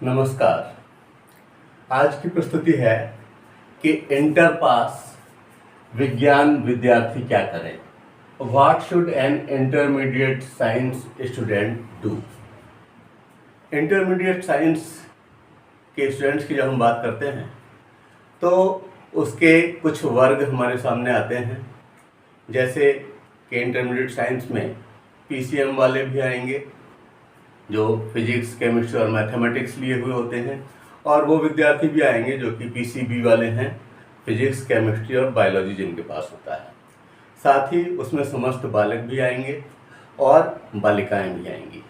नमस्कार। आज की प्रस्तुति है कि इंटर पास विज्ञान विद्यार्थी क्या करें। What should an intermediate science student do. Intermediate science के स्टूडेंट्स की जब हम बात करते हैं तो उसके कुछ वर्ग हमारे सामने आते हैं, जैसे कि इंटरमीडिएट साइंस में पीसीएम वाले भी आएंगे जो फिजिक्स, केमिस्ट्री और मैथमेटिक्स लिए हुए होते हैं, और वो विद्यार्थी भी आएंगे जो कि पीसीबी वाले हैं, फिजिक्स, केमिस्ट्री और बायोलॉजी जिनके पास होता है। साथ ही उसमें समस्त बालक भी आएंगे और बालिकाएं भी आएंगी।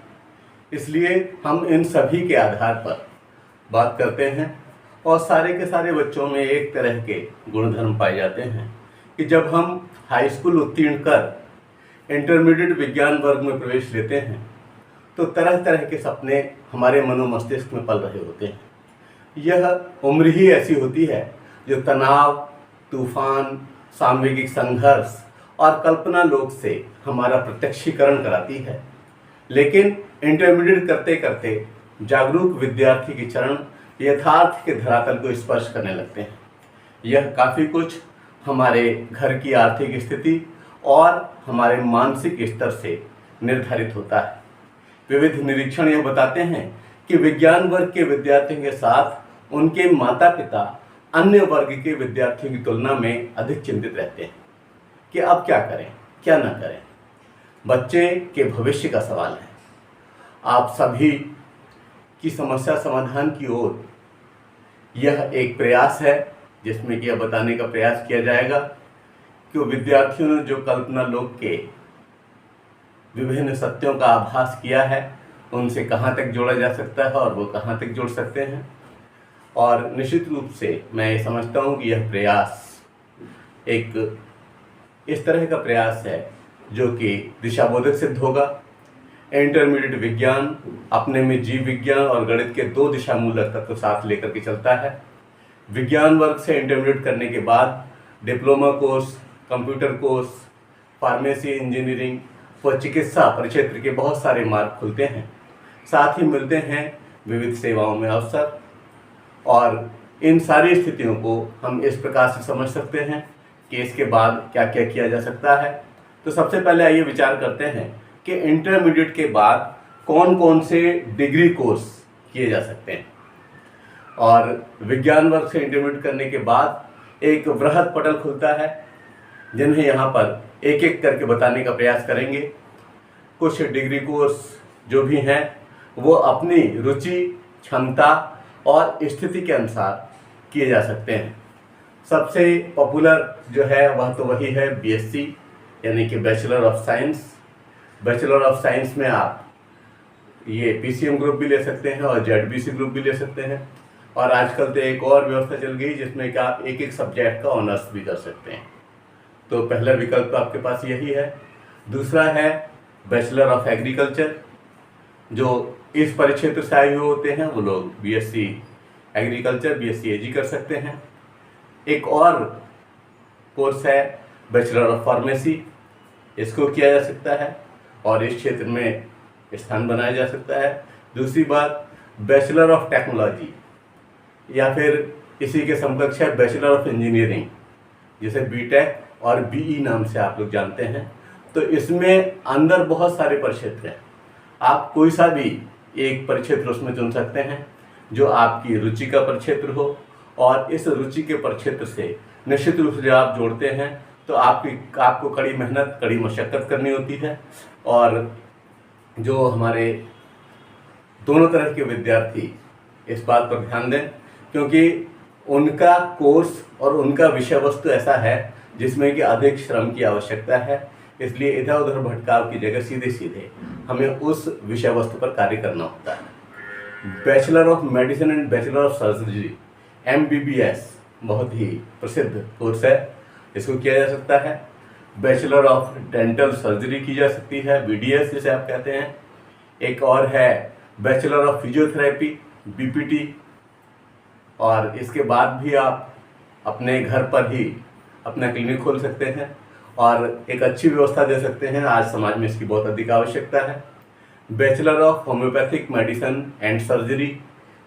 इसलिए हम इन सभी के आधार पर बात करते हैं और सारे के सारे बच्चों में एक तरह के गुणधर्म पाए जाते हैं कि जब हम हाई स्कूल उत्तीर्ण कर इंटरमीडिएट विज्ञान वर्ग में प्रवेश लेते हैं तो तरह तरह के सपने हमारे मनोमस्तिष्क में पल रहे होते हैं। यह उम्र ही ऐसी होती है जो तनाव, तूफान, सामूहिक संघर्ष और कल्पना लोक से हमारा प्रत्यक्षीकरण कराती है। लेकिन इंटरमीडिएट करते करते जागरूक विद्यार्थी के चरण यथार्थ के धरातल को स्पर्श करने लगते हैं। यह काफ़ी कुछ हमारे घर की आर्थिक स्थिति और हमारे मानसिक स्तर से निर्धारित होता है। विविध निरीक्षण यह बताते हैं कि विज्ञान वर्ग के विद्यार्थियों के साथ उनके माता पिता अन्य वर्ग के विद्यार्थियों की तुलना में अधिक चिंतित रहते हैं कि अब क्या करें, क्या ना करें। बच्चे के भविष्य का सवाल है। आप सभी की समस्या समाधान की ओर यह एक प्रयास है जिसमें कि यह बताने का प्रयास किया जाएगा कि विद्यार्थियों ने जो कल्पना लोक के विभिन्न सत्यों का आभास किया है उनसे कहाँ तक जोड़ा जा सकता है और वो कहाँ तक जोड़ सकते हैं। और निश्चित रूप से मैं ये समझता हूँ कि यह प्रयास एक इस तरह का प्रयास है जो कि दिशाबोधक सिद्ध होगा। इंटरमीडिएट विज्ञान अपने में जीव विज्ञान और गणित के दो दिशामूलक तत्व साथ लेकर के चलता है। विज्ञान वर्ग से इंटरमीडिएट करने के बाद diploma course, computer course, pharmacy, engineering व चिकित्सा परिक्षेत्र के बहुत सारे मार्ग खुलते हैं। साथ ही मिलते हैं विविध सेवाओं में अवसर। और इन सारी स्थितियों को हम इस प्रकार से समझ सकते हैं कि इसके बाद क्या क्या किया जा सकता है। तो सबसे पहले आइए विचार करते हैं कि इंटरमीडिएट के बाद कौन कौन से डिग्री कोर्स किए जा सकते हैं। और विज्ञान वर्ग से इंटरमीडिएट करने के बाद एक वृहद पटल खुलता है जिन्हें यहाँ पर एक एक करके बताने का प्रयास करेंगे। कुछ डिग्री कोर्स जो भी हैं वो अपनी रुचि, क्षमता और स्थिति के अनुसार किए जा सकते हैं। सबसे पॉपुलर जो है वह तो वही है बीएससी यानी कि bachelor of science. Bachelor of science में आप ये पीसीएम ग्रुप भी ले सकते हैं और जेडबीसी ग्रुप भी ले सकते हैं। और आजकल तो एक और व्यवस्था चल गई जिसमें कि आप एक एक सब्जेक्ट का ऑनर्स भी कर सकते हैं। तो पहला विकल्प तो आपके पास यही है। दूसरा है बैचलर ऑफ एग्रीकल्चर। जो इस परिक्षेत्र से आए हुए होते हैं वो लोग बीएससी एग्रीकल्चर, बीएससी एजी कर सकते हैं। एक और कोर्स है बैचलर ऑफ फार्मेसी, इसको किया जा सकता है और इस क्षेत्र में स्थान बनाया जा सकता है। दूसरी बात बैचलर ऑफ टेक्नोलॉजी या फिर इसी के समकक्ष है बैचलर ऑफ इंजीनियरिंग, जिसे बीटेक और बीई नाम से आप लोग जानते हैं। तो इसमें अंदर बहुत सारे परिक्षेत्र हैं। आप कोई सा भी एक परिक्षेत्र उसमें चुन सकते हैं जो आपकी रुचि का परिक्षेत्र हो। और इस रुचि के परिक्षेत्र से निश्चित रूप से जब आप जोड़ते हैं तो आपको कड़ी मेहनत, कड़ी मशक्क़त करनी होती है। और जो हमारे दोनों तरह के विद्यार्थी इस बात पर ध्यान दें क्योंकि उनका कोर्स और उनका विषय वस्तु ऐसा है जिसमें कि अधिक श्रम की आवश्यकता है। इसलिए इधर उधर भटकाव की जगह सीधे सीधे हमें उस विषय वस्तु पर कार्य करना होता है। Bachelor of medicine and bachelor of surgery MBBS बहुत ही प्रसिद्ध कोर्स है, इसको किया जा सकता है। बैचलर ऑफ डेंटल सर्जरी की जा सकती है, बीडीएस जिसे आप कहते हैं। एक और है बैचलर ऑफ फिजियोथेरेपी, बीपीटी। और इसके बाद भी आप अपने घर पर ही अपना क्लिनिक खोल सकते हैं और एक अच्छी व्यवस्था दे सकते हैं। आज समाज में इसकी बहुत अधिक आवश्यकता है। Bachelor of homeopathic medicine and surgery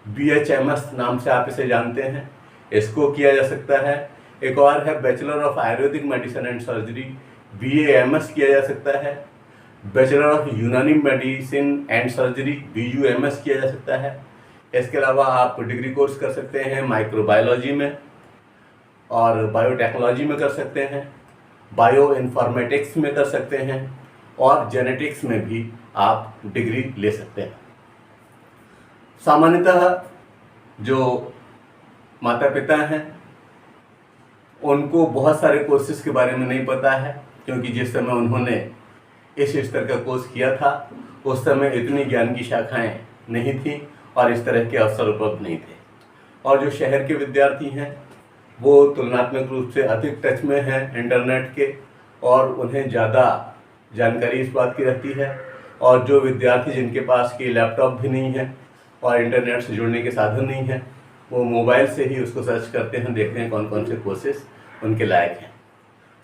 BHMS नाम से आप इसे जानते हैं, इसको किया जा सकता है। एक और है bachelor of Ayurvedic medicine and surgery, BAMS किया जा सकता है। बैचलर ऑफ यूनानी मेडिसिन एंड सर्जरी, BUMS किया जा सकता है। इसके अलावा आप डिग्री कोर्स कर सकते हैं माइक्रोबायोलॉजी में और बायोटेक्नोलॉजी में कर सकते हैं, बायो इन्फॉर्मेटिक्स में कर सकते हैं और जेनेटिक्स में भी आप डिग्री ले सकते हैं। सामान्यतः जो माता पिता हैं उनको बहुत सारे कोर्सेज के बारे में नहीं पता है, क्योंकि जिस समय उन्होंने इस स्तर का कोर्स किया था उस समय इतनी ज्ञान की शाखाएं नहीं थी और इस तरह के अवसर उपलब्ध नहीं थे। और जो शहर के विद्यार्थी हैं वो तुलनात्मक रूप से अधिक टच में हैं इंटरनेट के और उन्हें ज़्यादा जानकारी इस बात की रहती है। और जो विद्यार्थी जिनके पास की लैपटॉप भी नहीं है और इंटरनेट से जुड़ने के साधन नहीं है, वो मोबाइल से ही उसको सर्च करते हैं, देखते हैं कौन कौन से कोर्सेज उनके लायक हैं।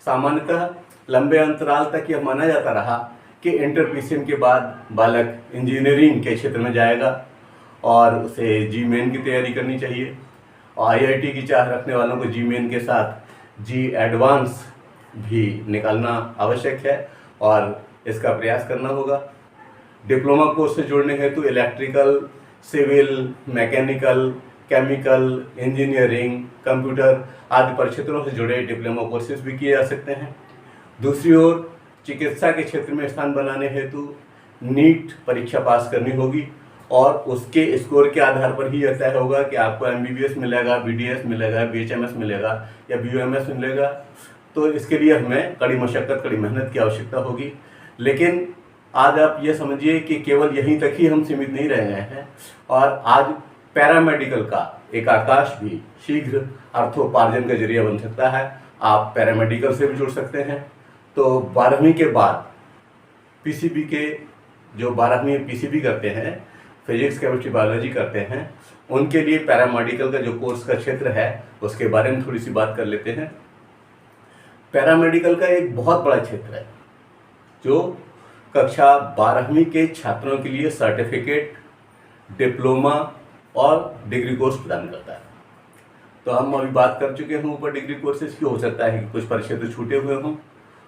सामान्यतः लंबे अंतराल तक यह माना जाता रहा कि इंटर PCM के बाद बालक इंजीनियरिंग के क्षेत्र में जाएगा और उसे GMain की तैयारी करनी चाहिए। और IIT की चाह रखने वालों को GMain के साथ G एडवांस भी निकालना आवश्यक है और इसका प्रयास करना होगा। डिप्लोमा कोर्स से जुड़ने हेतु electrical, civil, mechanical, chemical, engineering, computer आदि परिक्षेत्रों से जुड़े डिप्लोमा कोर्सेज भी किए जा सकते हैं। दूसरी ओर चिकित्सा के क्षेत्र में स्थान बनाने हेतु नीट परीक्षा पास करनी होगी और उसके स्कोर के आधार पर ही यह तय होगा कि आपको MBBS मिलेगा, BDS मिलेगा, BHMS मिलेगा या BUMS मिलेगा। तो इसके लिए हमें कड़ी मशक्क़त, कड़ी मेहनत की आवश्यकता होगी। लेकिन आज आप ये समझिए कि केवल यहीं तक ही हम सीमित नहीं रह गए हैं और आज पैरामेडिकल का एक आकाश भी शीघ्र अर्थोपार्जन का जरिया बन सकता है। आप पैरामेडिकल से भी जुड़ सकते हैं। तो 12वीं के बाद PCB के जो 12वीं PCB करते हैं, फिजिक्स, केमिस्ट्री, बायोलॉजी करते हैं, उनके लिए पैरामेडिकल का जो कोर्स का क्षेत्र है उसके बारे में थोड़ी सी बात कर लेते हैं। पैरामेडिकल का एक बहुत बड़ा क्षेत्र है जो कक्षा 12वीं के छात्रों के लिए सर्टिफिकेट, डिप्लोमा और डिग्री कोर्स प्रदान करता है। तो हम अभी बात कर चुके हैं ऊपर डिग्री कोर्सेज की। हो सकता है कि कुछ परिक्षेत्र छूटे हुए हों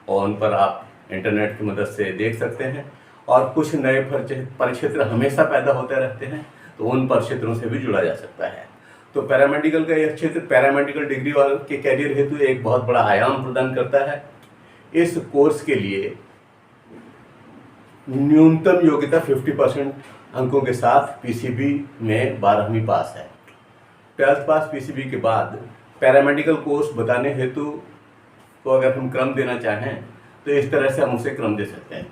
और उन पर आप इंटरनेट की मदद से देख सकते हैं और कुछ नए परिक्षेत्र हमेशा पैदा होते रहते हैं, तो उन परिक्षेत्रों से भी जुड़ा जा सकता है। तो पैरामेडिकल का यह क्षेत्र पैरामेडिकल डिग्री वालों के कैरियर हेतु एक बहुत बड़ा आयाम प्रदान करता है। इस कोर्स के लिए न्यूनतम योग्यता 50% अंकों के साथ PCB में 12वीं पास है। 12th पास PCB के बाद पैरामेडिकल कोर्स बताने हेतु को अगर हम क्रम देना चाहें तो इस तरह से हम उसे क्रम दे सकते हैं।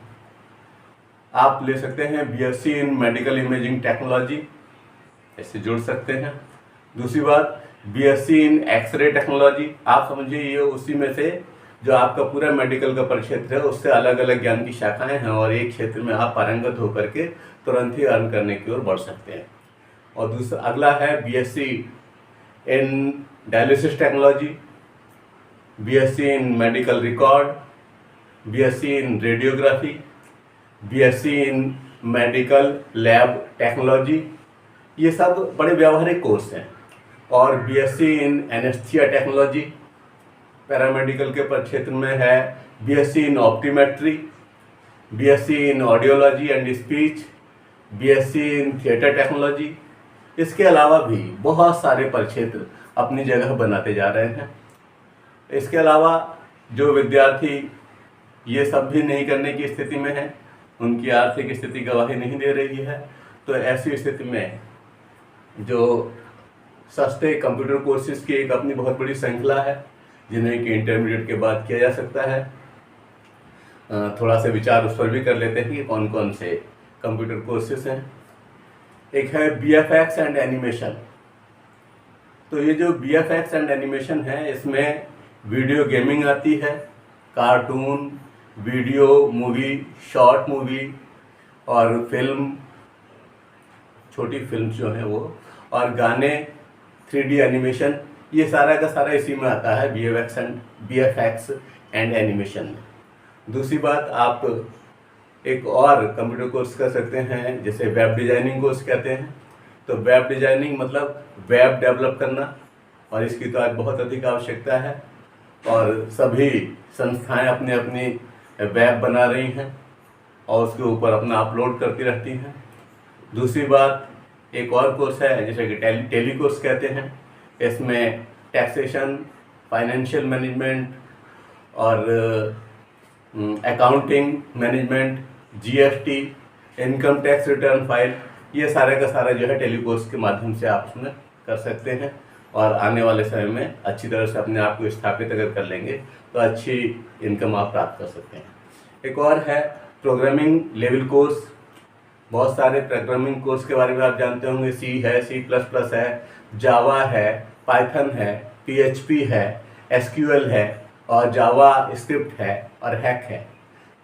आप ले सकते हैं BSc in medical imaging technology, इससे जुड़ सकते हैं। दूसरी बात BSc इन एक्सरे टेक्नोलॉजी, आप समझिए ये उसी में से जो आपका पूरा मेडिकल का परिक्षेत्र है उससे अलग अलग ज्ञान की शाखाएं हैं और एक क्षेत्र में आप पारंगत होकर के तुरंत ही अर्न करने की ओर बढ़ सकते हैं। और दूसरा अगला है BSc in dialysis technology, BSc in medical record, BSc in radiography, BSc in medical lab technology. ये सब बड़े व्यावहारिक कोर्स हैं। और BSc in anaesthesia technology paramedical के क्षेत्र में है। BSc in optometry, BSc in audiology and speech, BSc in theatre technology. इसके अलावा भी बहुत सारे परिक्षेत्र अपनी जगह बनाते जा रहे हैं। इसके अलावा जो विद्यार्थी ये सब भी नहीं करने की स्थिति में है, उनकी आर्थिक स्थिति गवाही नहीं दे रही है, तो ऐसी स्थिति में जो सस्ते कंप्यूटर कोर्सेज की एक अपनी बहुत बड़ी श्रृंखला है जिन्हें कि इंटरमीडिएट के बाद किया जा सकता है। थोड़ा सा विचार उस पर भी कर लेते हैं कि कौन कौन से कंप्यूटर कोर्सेज हैं। एक है BFX एंड एनिमेशन। तो ये जो BFX एंड एनिमेशन है इसमें वीडियो गेमिंग आती है, cartoon, video, movie, short movie और फिल्म, छोटी फिल्म जो है वो, और गाने, 3D एनिमेशन, ये सारा का सारा इसी में आता है BFX एंड एनिमेशन में। दूसरी बात, आप एक और कंप्यूटर कोर्स कर सकते हैं जिसे वेब डिज़ाइनिंग कोर्स कहते हैं। तो वेब डिजाइनिंग मतलब वेब डेवलप करना, और इसकी तो आज बहुत अधिक आवश्यकता है और सभी संस्थाएं अपनी अपनी वेब बना रही हैं और उसके ऊपर अपना अपलोड करती रहती हैं। दूसरी बात, एक और कोर्स है जैसे कि टेली कोर्स कहते हैं। इसमें टैक्सेशन, फाइनेंशियल मैनेजमेंट और accounting management, GST, income tax return file, ये सारे का सारा जो है टेली कोर्स के माध्यम से आप उसमें कर सकते हैं और आने वाले समय में अच्छी तरह से अपने आप को स्थापित अगर कर लेंगे तो अच्छी इनकम आप प्राप्त कर सकते हैं। एक और है प्रोग्रामिंग लेवल कोर्स। बहुत सारे प्रोग्रामिंग कोर्स के बारे में आप जानते होंगे। सी है, C++ है, जावा है, पाइथन है, PHP है, SQL है और जावा स्क्रिप्ट है और हैक है।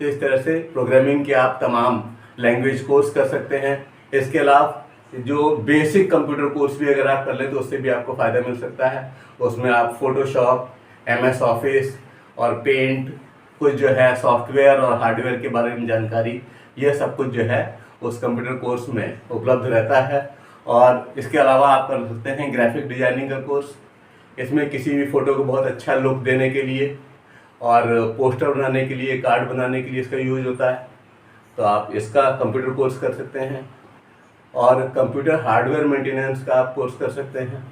तो इस तरह से प्रोग्रामिंग के आप तमाम लैंग्वेज कोर्स कर सकते हैं। इसके अलावा जो बेसिक कंप्यूटर कोर्स भी अगर आप कर लें तो उससे भी आपको फ़ायदा मिल सकता है। उसमें आप फोटोशॉप, MS ऑफिस और पेंट, कुछ जो है सॉफ्टवेयर और हार्डवेयर के बारे में जानकारी, यह सब कुछ जो है उस कंप्यूटर कोर्स में उपलब्ध रहता है। और इसके अलावा आप कर सकते हैं ग्राफिक डिजाइनिंग का कोर्स। इसमें किसी भी फ़ोटो को बहुत अच्छा लुक देने के लिए और पोस्टर बनाने के लिए, कार्ड बनाने के लिए इसका यूज होता है, तो आप इसका कंप्यूटर कोर्स कर सकते हैं। और कंप्यूटर हार्डवेयर मेंटेनेंस का आप कोर्स कर सकते हैं।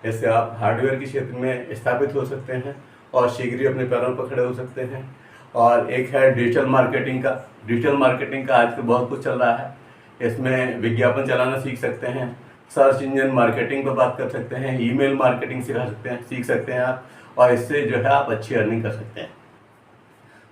इससे आप हार्डवेयर के क्षेत्र में स्थापित हो सकते हैं और शीघ्र ही अपने पैरों पर खड़े हो सकते हैं। और एक है डिजिटल मार्केटिंग का। डिजिटल मार्केटिंग का आजकल बहुत कुछ चल रहा है। इसमें विज्ञापन चलाना सीख सकते हैं, सर्च इंजन मार्केटिंग पर बात कर सकते हैं, ईमेल मार्केटिंग सीख सकते हैं आप, और इससे जो है आप अच्छी अर्निंग कर सकते हैं।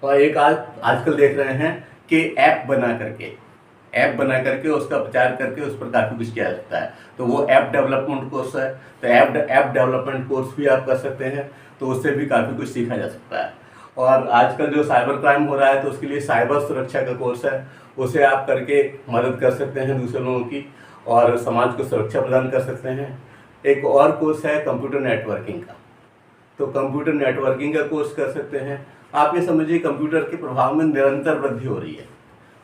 और एक आजकल देख रहे हैं कि ऐप बना करके उसका प्रचार करके उस पर काफ़ी कुछ किया जाता है, तो वो ऐप डेवलपमेंट कोर्स है। तो ऐप डेवलपमेंट कोर्स भी आप कर सकते हैं, तो उससे भी काफ़ी कुछ सीखा जा सकता है। और आजकल जो साइबर क्राइम हो रहा है तो उसके लिए साइबर सुरक्षा का कोर्स है, उसे आप करके मदद कर सकते हैं दूसरे लोगों की और समाज को सुरक्षा प्रदान कर सकते हैं। एक और कोर्स है कंप्यूटर नेटवर्किंग का, तो कंप्यूटर नेटवर्किंग का कोर्स कर सकते हैं। आप ये समझिए कंप्यूटर के प्रभाव में निरंतर वृद्धि हो रही है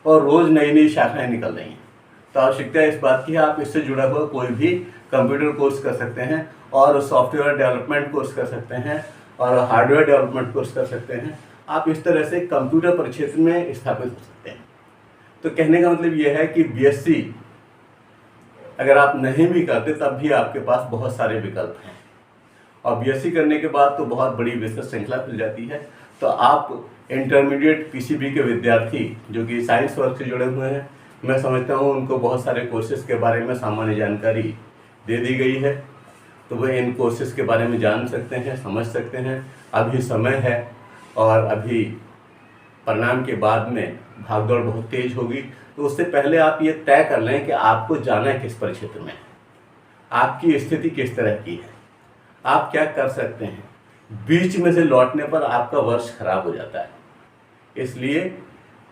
और रोज़ नई नई शाखाएं निकल रही हैं, तो आवश्यकता है इस बात की आप इससे जुड़ा हुआ कोई भी कंप्यूटर कोर्स कर सकते हैं और सॉफ्टवेयर डेवलपमेंट कोर्स कर सकते हैं और हार्डवेयर डेवलपमेंट कोर्स कर सकते हैं। आप इस तरह से कंप्यूटर परिक्षेत्र में स्थापित हो सकते हैं। तो कहने का मतलब यह है कि BSc अगर आप नहीं भी करते तब भी आपके पास बहुत सारे विकल्प हैं, और BSc करने के बाद तो बहुत बड़ी विस्तृत श्रृंखला खुल जाती है। तो आप इंटरमीडिएट PCB के विद्यार्थी जो कि साइंस वर्ग से जुड़े हुए हैं, मैं समझता हूँ उनको बहुत सारे कोर्सेज के बारे में सामान्य जानकारी दे दी गई है, तो वे इन कोर्सेज के बारे में जान सकते हैं, समझ सकते हैं। अभी समय है और अभी परिणाम के बाद में भागदौड़ बहुत तेज होगी, तो उससे पहले आप ये तय कर लें कि आपको जाना है किस परिक्षेत्र में, आपकी स्थिति किस तरह की है, आप क्या कर सकते हैं। बीच में से लौटने पर आपका वर्ष खराब हो जाता है। इसलिए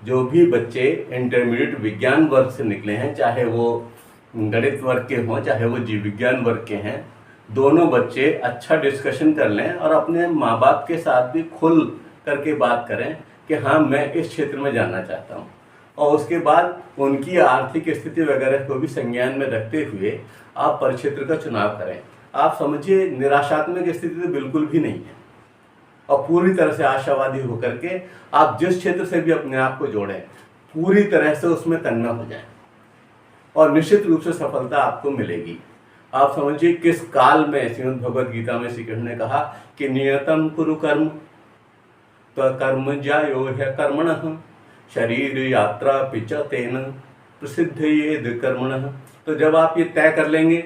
जो भी बच्चे इंटरमीडिएट विज्ञान वर्ग से निकले हैं, चाहे वो गणित वर्ग के हों चाहे वो जीव विज्ञान वर्ग के हैं, दोनों बच्चे अच्छा डिस्कशन कर लें और अपने माँ बाप के साथ भी खुल करके बात करें कि हाँ मैं इस क्षेत्र में जाना चाहता हूँ, और उसके बाद उनकी आर्थिक स्थिति वगैरह को भी संज्ञान में रखते हुए आप परिक्षेत्र का चुनाव करें। आप समझिए निराशात्मक स्थिति तो बिल्कुल भी नहीं है, और पूरी तरह से आशावादी होकर के आप जिस क्षेत्र से भी अपने आप को जोड़ें, पूरी तरह से उसमें तन्मय हो जाएं और निश्चित रूप से सफलता आपको मिलेगी। आप समझिए किस काल में श्रीमद् भगवद गीता में श्री कृष्ण ने कहा कि नियतम कुरु कर्म तो कर्म ज्यायो है कर्मणः शरीर यात्रा पिच तेन प्रसिद्ध ये कर्मणः। तो जब आप ये तय कर लेंगे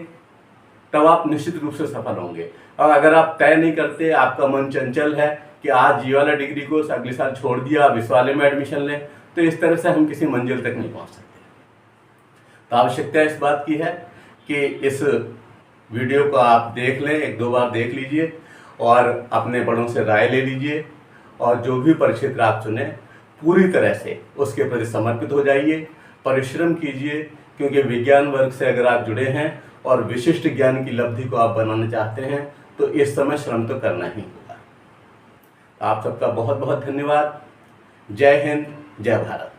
तब आप निश्चित रूप से सफल होंगे। और अगर आप तय नहीं करते, आपका मन चंचल है कि आज ये वाला डिग्री कोर्स अगले साल छोड़ दिया, अब इस वाले में एडमिशन लें, तो इस तरह से हम किसी मंजिल तक नहीं पहुंच सकते। तो आवश्यकता इस बात की है कि इस वीडियो को आप देख लें, 1-2 बार देख लीजिए और अपने बड़ों से राय ले लीजिए, और जो भी परिक्षेत्र आप चुने पूरी तरह से उसके प्रति समर्पित हो जाइए, परिश्रम कीजिए, क्योंकि विज्ञान वर्ग से अगर आप जुड़े हैं और विशिष्ट ज्ञान की लब्धि को आप बनाना चाहते हैं तो इस समय श्रम तो करना ही होगा। आप सबका बहुत बहुत धन्यवाद। जय हिंद, जय भारत।